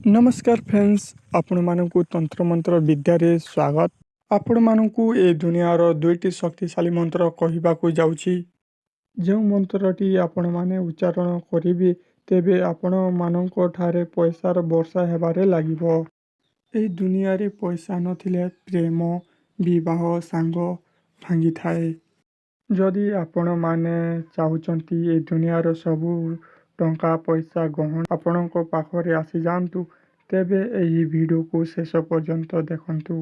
नमस्कार फ्रेंड्स आपण मानकु तंत्र मंत्र विद्यारे स्वागत। आपण मानकु ए दुनियार दुईटी शक्तिशाली मंत्र कहिबाकु जाउछि। जो मंत्रटी आपण माने उच्चारण करिवे तेबे आपण मानक ठारे पैसार वर्षा हेबारे लागिबो। ए दुनिया रे पैसा नथिले प्रेम विवाह सांग भांगी थाए। जदि आपण माने चाहुचंती ए दुनियार सबु टंका पैसा गहन आपणक पाखरे आसी जांतु तेबे एही वीडियो को शेष पर्यंत देखंतु।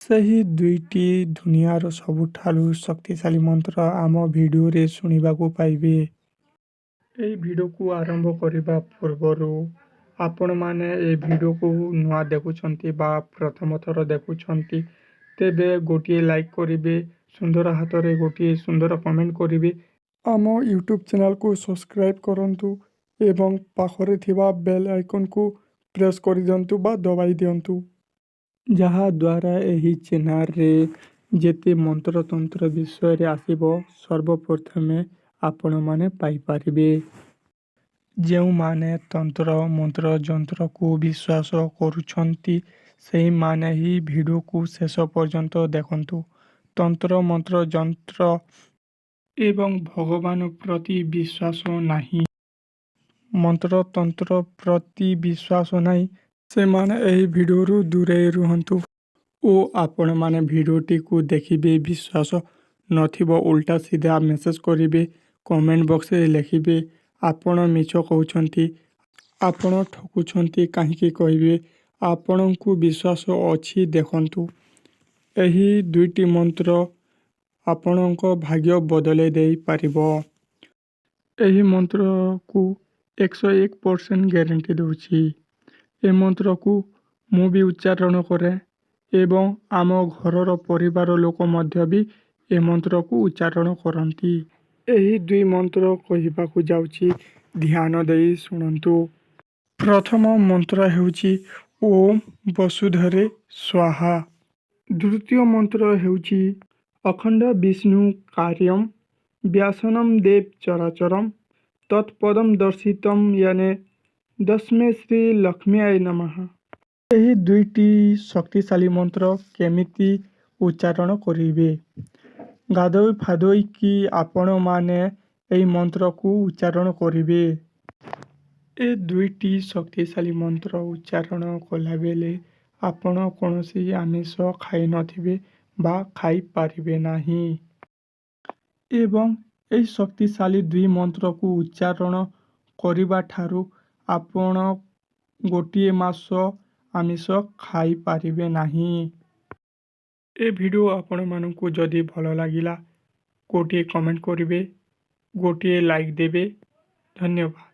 सही दुईटी दुनियार सबुठालु शक्तिशाली मंत्र आम वीडियो रे सुनिबाकु पाइबे। एही वीडियो को आरंभ करिबा पूर्वरु आपण माने ए वीडियो को नुआ देखुछंती बा प्रथम थर देखुछंती तेबे गोटिए लाइक करिवे, सुंदर हातरे गोटिए सुंदर कमेंट करिवे। आम यूट्यूब चैनल को सब्सक्राइब करंतु एवं पाखरे थिबा बेल आइकन को प्रेस कर दियंतु बा दबाई दियंतु, जहा द्वारा एही चैनल रे जेते मंत्र तंत्र विषय रे आसीबो सर्वप्रथमे आपण माने पाई पारिबे। जेउ माने तंत्र मंत्र जंत्र को विश्वास करूछंती सेही माने ही वीडियो को शेष पर्यंत देखंतु। तंत्र मंत्र जंत्र एवं भगवान प्रति विश्वास नाही, मंत्र तंत्र प्रति विश्वास नाही से माने एही वीडियो रु दूरे रुहंतु। ओ आपण माने वीडियोटी को देखिबे विश्वास नथिबो उल्टा सीधा मेसेज करिवे, कमेंट बॉक्स रे लिखिबे आपण मिछ कहउछंती, आपण ठकुछंती काहेकि कहिबे आपणଙ୍କୁ विश्वास अछि देखंतु। एही दुईटी मंत्र आपणଙ୍କ भाग्य बदले देई पारिबो। एही मंत्र को 101% ग्यारंटी दूची। ए मंत्र को मु भी उच्चारण करे एवं आम घरर परिवार लोक मध्य भी ए मंत्र को उच्चारण करंती। एही दुई मंत्र कहिबाकु जाउची, ध्यान देई सुनंतु। प्रथम मंत्र हेउची ओम वसुधरे स्वाहा। द्वितीय मंत्र हेउची अखंड विष्णु कार्यम व्यासनम देव चराचरम तत्पदम दर्शितम याने दस्मे श्री लक्ष्मी नमः। एही दुईटी शक्तिशाली मंत्र केमिति उच्चारण करिवे। गाधोई फाधोई कि आपण माने एही मंत्र को उच्चारण करिवे। ए दुईटी शक्तिशाली मंत्र उच्चारण कला बेले आपण कोनोसी आमिष खाई नथिबे बा खाई पारिबे नाही। एवं एही शक्तिशाली दुई मंत्र को उच्चारण करिबा ठारू आपण गोटिए मास आमिष खाई पारिबे नाही। ए वीडियो आपण मानकु जदि भलो लागिला गोटिए कमेंट करिवे, गोटिए लाइक देबे। धन्यवाद।